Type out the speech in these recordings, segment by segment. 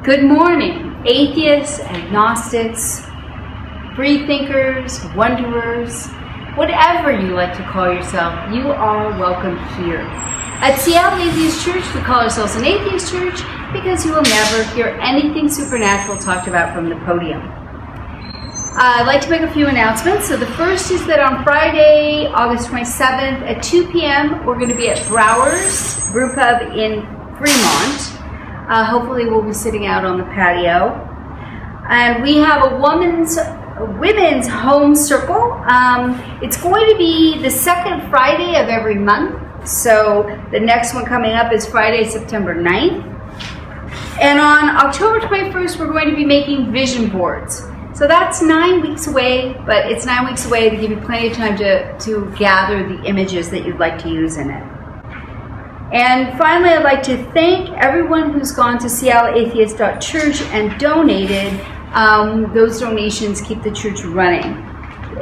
Good morning, atheists, agnostics, free thinkers, wanderers, whatever you like to call yourself, you are welcome here. At Seattle Atheist Church, we call ourselves an atheist church because you will never hear anything supernatural talked about from the podium. I'd like to make a few announcements. So the first is that on Friday, August 27th at 2 p.m., we're going to be at Brower's Brew Pub in Fremont. Hopefully we'll be sitting out on the patio. And we have a women's home circle. It's going to be the second Friday of every month. So the next one coming up is Friday, September 9th. And on October 21st, we're going to be making vision boards. So that's 9 weeks away, but it's 9 weeks away to give you plenty of time to gather the images that you'd like to use in it. And finally, I'd like to thank everyone who's gone to seattleatheist.church and donated. Those donations keep the church running.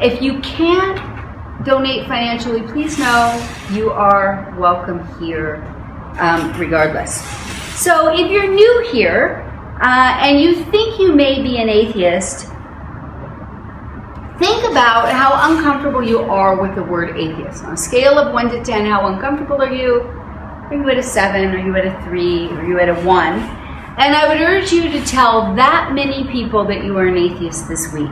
If you can't donate financially, please know you are welcome here regardless. So if you're new here and you think you may be an atheist, think about how uncomfortable you are with the word atheist. On a scale of 1 to 10, how uncomfortable are you? Are you at a 7? Are you at a 3? Are you at a 1? And I would urge you to tell that many people that you are an atheist this week.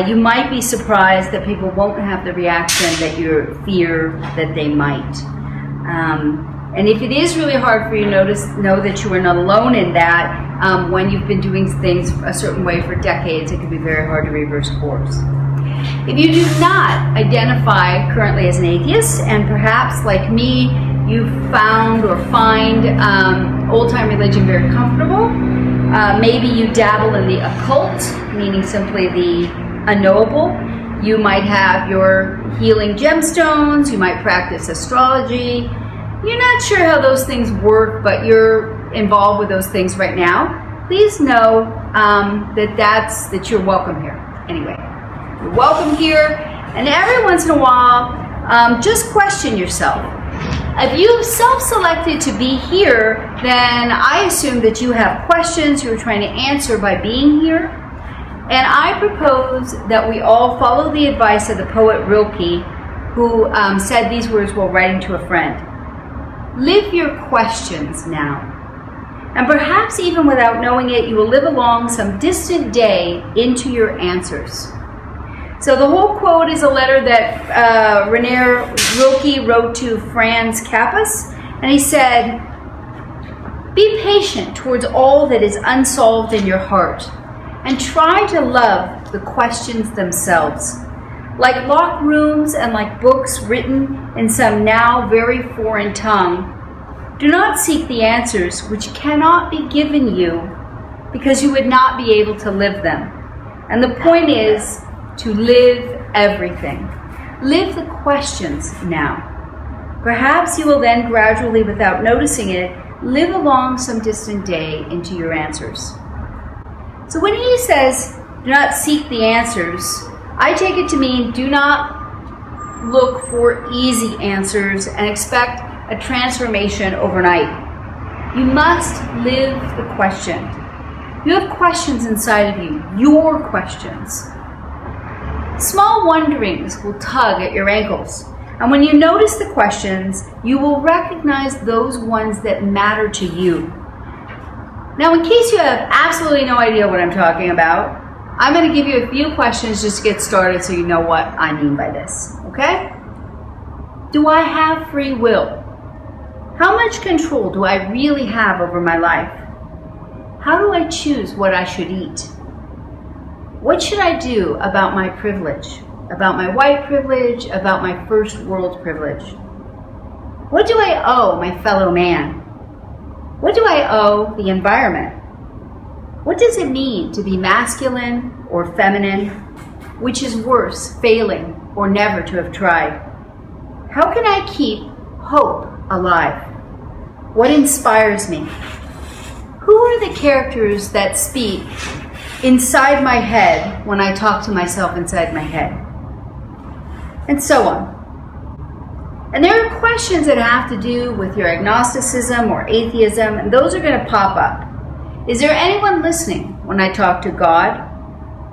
You might be surprised that people won't have the reaction that you fear that they might. And if it is really hard for you, know that you are not alone in that. When you've been doing things a certain way for decades, it can be very hard to reverse course. If you do not identify currently as an atheist, and perhaps like me, you found or find old-time religion very comfortable. Maybe you dabble in the occult, meaning simply the unknowable. You might have your healing gemstones. You might practice astrology. You're not sure how those things work, but you're involved with those things right now. Please know that you're welcome here. Anyway, you're welcome here. And every once in a while, just question yourself. If you've self-selected to be here, then I assume that you have questions you're trying to answer by being here. And I propose that we all follow the advice of the poet Rilke, who said these words while writing to a friend. Live your questions now. And perhaps even without knowing it, you will live along some distant day into your answers. So the whole quote is a letter that René Rilke wrote to Franz Capus, and he said, "Be patient towards all that is unsolved in your heart, and try to love the questions themselves. Like locked rooms and like books written in some now very foreign tongue, do not seek the answers which cannot be given you because you would not be able to live them. And the point is to live everything. Live the questions now. Perhaps you will then gradually, without noticing it, live along some distant day into your answers." So when he says, do not seek the answers, I take it to mean do not look for easy answers and expect a transformation overnight. You must live the question. You have questions inside of you, your questions. Small wonderings will tug at your ankles, and when you notice the questions, you will recognize those ones that matter to you. Now, in case you have absolutely no idea what I'm talking about, I'm going to give you a few questions just to get started so you know what I mean by this, okay? Do I have free will? How much control do I really have over my life? How do I choose what I should eat? What should I do about my privilege, about my white privilege, about my first world privilege? What do I owe my fellow man? What do I owe the environment? What does it mean to be masculine or feminine? Which is worse, failing or never to have tried? How can I keep hope alive? What inspires me? Who are the characters that speak inside my head when I talk to myself inside my head? And so on. And there are questions that have to do with your agnosticism or atheism, and those are going to pop up. Is there anyone listening when I talk to God?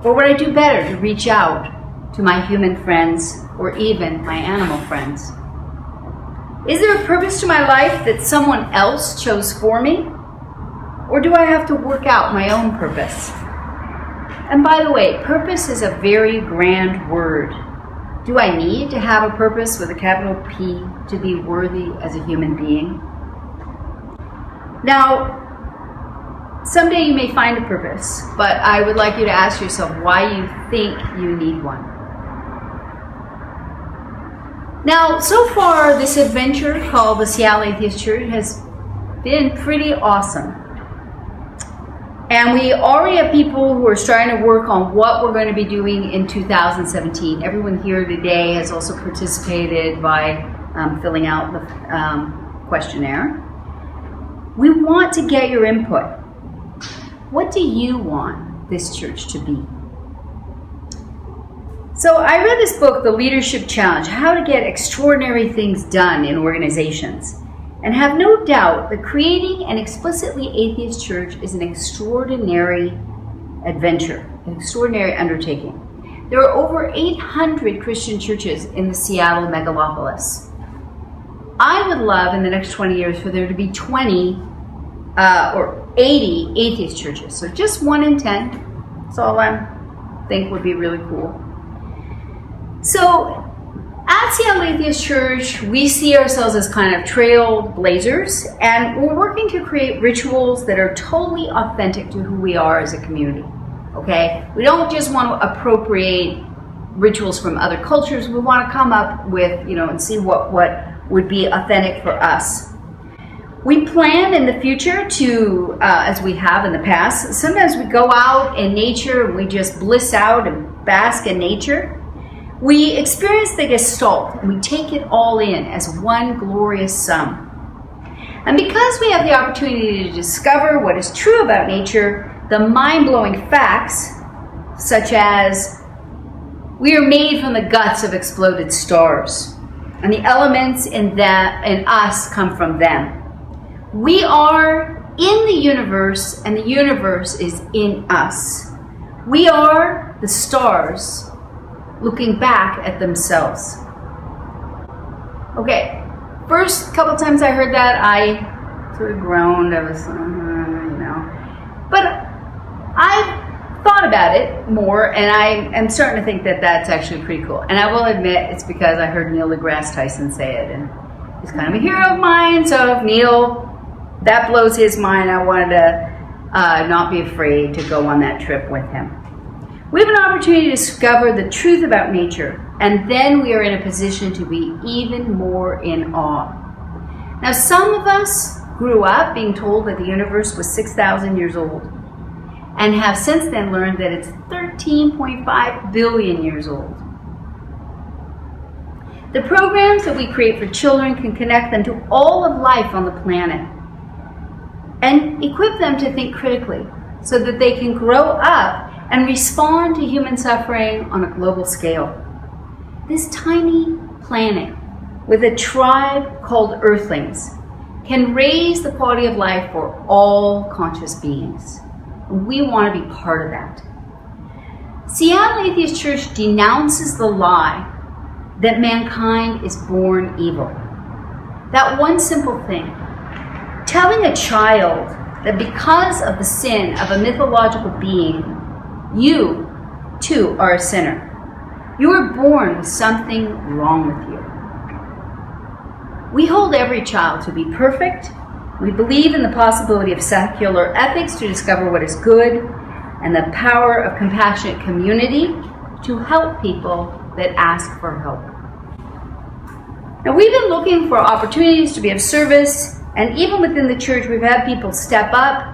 Or would I do better to reach out to my human friends or even my animal friends? Is there a purpose to my life that someone else chose for me? Or do I have to work out my own purpose? And by the way, purpose is a very grand word. Do I need to have a purpose with a capital P to be worthy as a human being? Now, someday you may find a purpose, but I would like you to ask yourself why you think you need one. Now, so far, this adventure called the Seattle Atheist Church has been pretty awesome. And we already have people who are starting to work on what we're going to be doing in 2017. Everyone here today has also participated by filling out the questionnaire. We want to get your input. What do you want this church to be? So I read this book, The Leadership Challenge, How to Get Extraordinary Things Done in Organizations, and have no doubt that creating an explicitly atheist church is an extraordinary adventure, an extraordinary undertaking. There are over 800 Christian churches in the Seattle megalopolis. I would love in the next 20 years for there to be 20 or 80 atheist churches. So just 1 in 10. That's all I think would be really cool. So at Seattle Atheist Church, we see ourselves as kind of trailblazers, and we're working to create rituals that are totally authentic to who we are as a community. Okay? We don't just want to appropriate rituals from other cultures. We want to come up with, and see what would be authentic for us. We plan in the future to, as we have in the past, sometimes we go out in nature and we just bliss out and bask in nature. We experience the Gestalt and we take it all in as one glorious sum. And because we have the opportunity to discover what is true about nature, the mind-blowing facts, such as we are made from the guts of exploded stars, and the elements in us come from them. We are in the universe, and the universe is in us. We are the stars looking back at themselves. Okay, first couple times I heard that, I sort of groaned. I was, But I've thought about it more, and I am starting to think that that's actually pretty cool. And I will admit, it's because I heard Neil deGrasse Tyson say it, and he's kind of a hero of mine, so if Neil, that blows his mind, I wanted to not be afraid to go on that trip with him. We have an opportunity to discover the truth about nature, and then we are in a position to be even more in awe. Now, some of us grew up being told that the universe was 6,000 years old, and have since then learned that it's 13.5 billion years old. The programs that we create for children can connect them to all of life on the planet and equip them to think critically so that they can grow up and respond to human suffering on a global scale. This tiny planet with a tribe called Earthlings can raise the quality of life for all conscious beings. We want to be part of that. Seattle Atheist Church denounces the lie that mankind is born evil. That one simple thing, telling a child that because of the sin of a mythological being, you, too, are a sinner. You were born with something wrong with you. We hold every child to be perfect. We believe in the possibility of secular ethics to discover what is good, and the power of compassionate community to help people that ask for help. Now, we've been looking for opportunities to be of service, and even within the church, we've had people step up,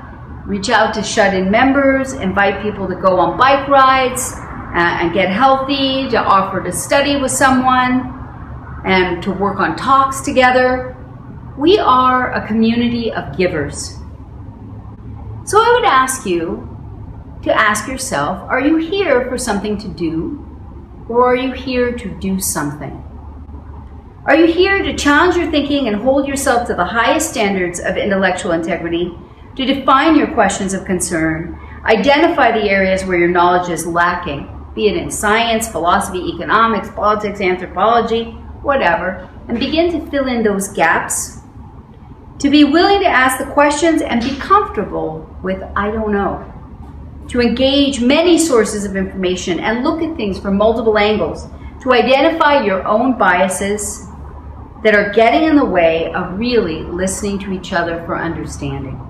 reach out to shut-in members, invite people to go on bike rides and get healthy, to offer to study with someone, and to work on talks together. We are a community of givers. So I would ask you to ask yourself, are you here for something to do, or are you here to do something? Are you here to challenge your thinking and hold yourself to the highest standards of intellectual integrity, to define your questions of concern, identify the areas where your knowledge is lacking, be it in science, philosophy, economics, politics, anthropology, whatever, and begin to fill in those gaps. To be willing to ask the questions and be comfortable with "I don't know." To engage many sources of information and look at things from multiple angles. To identify your own biases that are getting in the way of really listening to each other for understanding.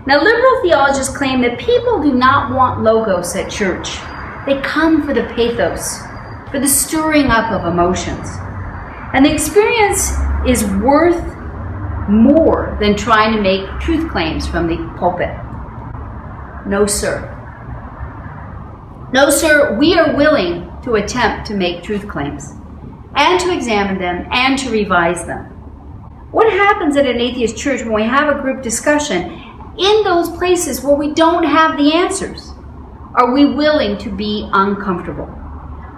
Now, liberal theologians claim that people do not want logos at church. They come for the pathos, for the stirring up of emotions. And the experience is worth more than trying to make truth claims from the pulpit. No, sir. No, sir, we are willing to attempt to make truth claims and to examine them and to revise them. What happens at an atheist church when we have a group discussion in those places where we don't have the answers? Are we willing to be uncomfortable?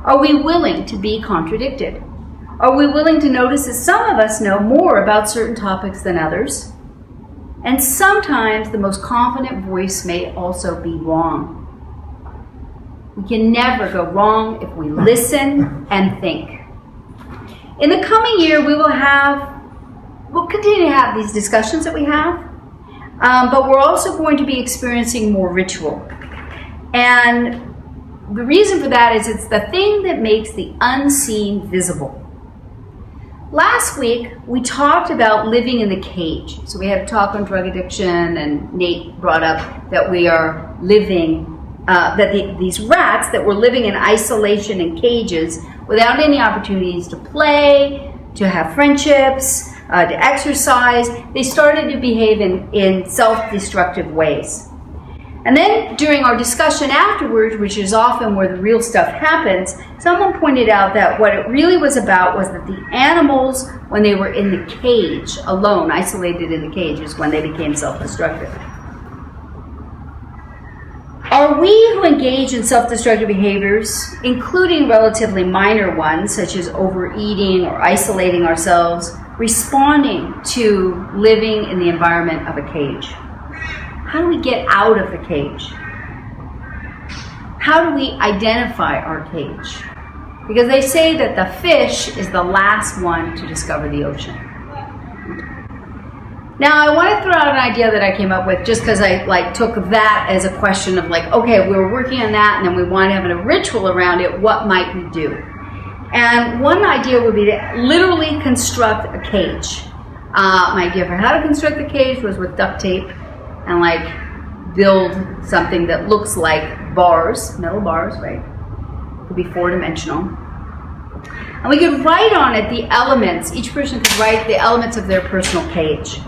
Are we willing to be contradicted? Are we willing to notice that some of us know more about certain topics than others? And sometimes the most confident voice may also be wrong. We can never go wrong if we listen and think. In the coming year, we'll continue to have these discussions that we have, but we're also going to be experiencing more ritual. And the reason for that is it's the thing that makes the unseen visible. Last week, we talked about living in the cage. So we had a talk on drug addiction, and Nate brought up that we are living, these rats that were living in isolation in cages without any opportunities to play, to have friendships, to exercise. They started to behave in self-destructive ways. And then during our discussion afterwards, which is often where the real stuff happens, someone pointed out that what it really was about was that the animals, when they were in the cage, alone, isolated in the cage, is when they became self-destructive. Are we who engage in self-destructive behaviors, including relatively minor ones, such as overeating or isolating ourselves, responding to living in the environment of a cage? How do we get out of the cage? How do we identify our cage? Because they say that the fish is the last one to discover the ocean. Now, I want to throw out an idea that I came up with just because I took that as a question of okay, we were working on that and then we want to have a ritual around it. What might we do? And one idea would be to literally construct a cage. My idea for how to construct the cage was with duct tape and build something that looks like bars, metal bars, right? Could be 4-dimensional. And we could write on it the elements. Each person could write the elements of their personal cage.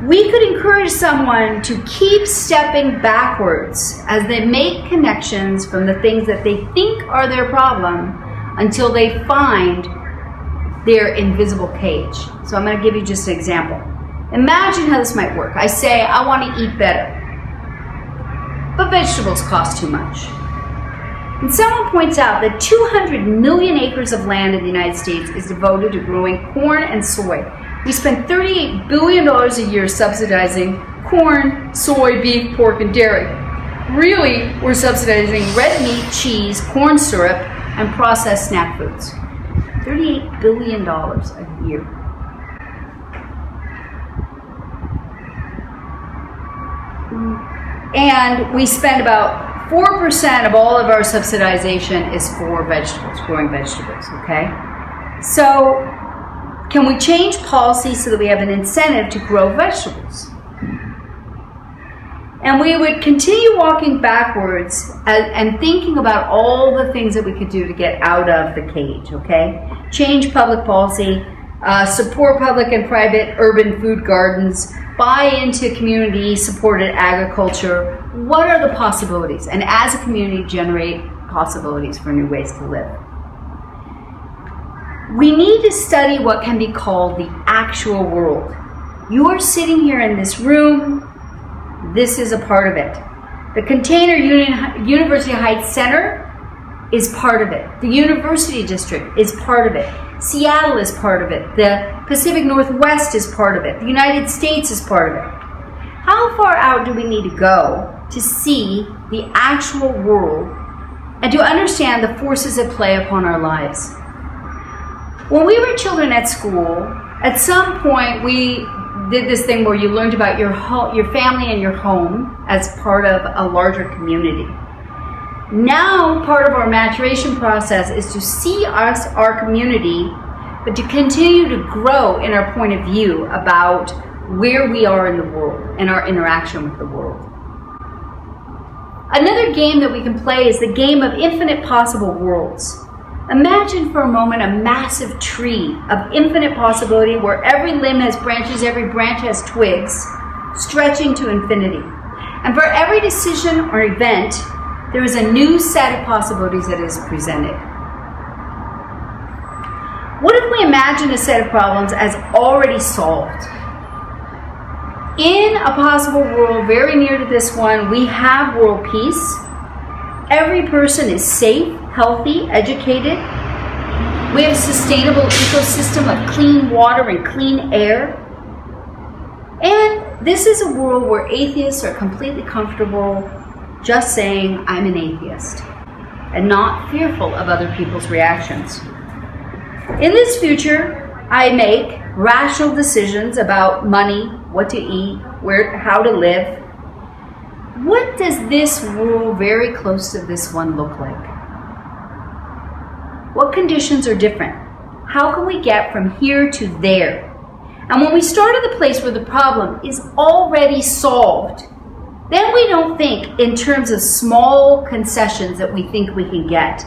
We could encourage someone to keep stepping backwards as they make connections from the things that they think are their problem until they find their invisible cage. So I'm going to give you just an example. Imagine how this might work. I say, I want to eat better, but vegetables cost too much. And someone points out that 200 million acres of land in the United States is devoted to growing corn and soy. We spend $38 billion a year subsidizing corn, soy, beef, pork, and dairy. Really, we're subsidizing red meat, cheese, corn syrup, and processed snack foods. $38 billion a year. And we spend about 4% of all of our subsidization is for vegetables, growing vegetables, okay? So, can we change policy so that we have an incentive to grow vegetables? And we would continue walking backwards and thinking about all the things that we could do to get out of the cage, okay? Change public policy, support public and private urban food gardens, buy into community-supported agriculture. What are the possibilities? And as a community, generate possibilities for new ways to live. We need to study what can be called the actual world. You are sitting here in this room. This is a part of it. The Container University Heights Center is part of it. The University District is part of it. Seattle is part of it. The Pacific Northwest is part of it. The United States is part of it. how far out do we need to go to see the actual world and to understand the forces at play upon our lives? When we were children at school, at some point we did this thing where you learned about your family and your home as part of a larger community. Now, part of our maturation process is to see our community, but to continue to grow in our point of view about where we are in the world and our interaction with the world. Another game that we can play is the game of infinite possible worlds. Imagine for a moment a massive tree of infinite possibility where every limb has branches, every branch has twigs, stretching to infinity. And for every decision or event, there is a new set of possibilities that is presented. What if we imagine a set of problems as already solved? In a possible world very near to this one, we have world peace. Every person is safe, healthy, educated. We have a sustainable ecosystem of clean water and clean air. And this is a world where atheists are completely comfortable just saying, I'm an atheist, and not fearful of other people's reactions. In this future, I make rational decisions about money, what to eat, how to live. What does this world very close to this one look like? What conditions are different? How can we get from here to there? And when we start at the place where the problem is already solved, then we don't think in terms of small concessions that we think we can get,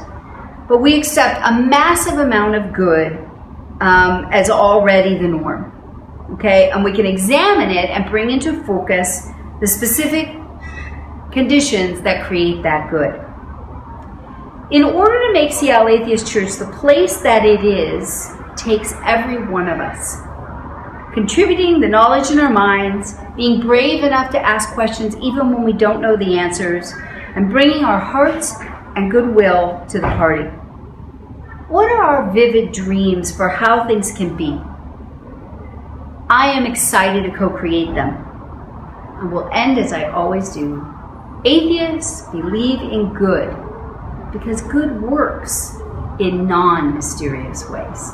but we accept a massive amount of good as already the norm. Okay, and we can examine it and bring into focus the specific conditions that create that good. In order to make Seattle Atheist Church the place that it is, takes every one of us contributing the knowledge in our minds, being brave enough to ask questions even when we don't know the answers, and bringing our hearts and goodwill to the party. What are our vivid dreams for how things can be? I am excited to co-create them. And will end as I always do. Atheists believe in good because good works in non-mysterious ways.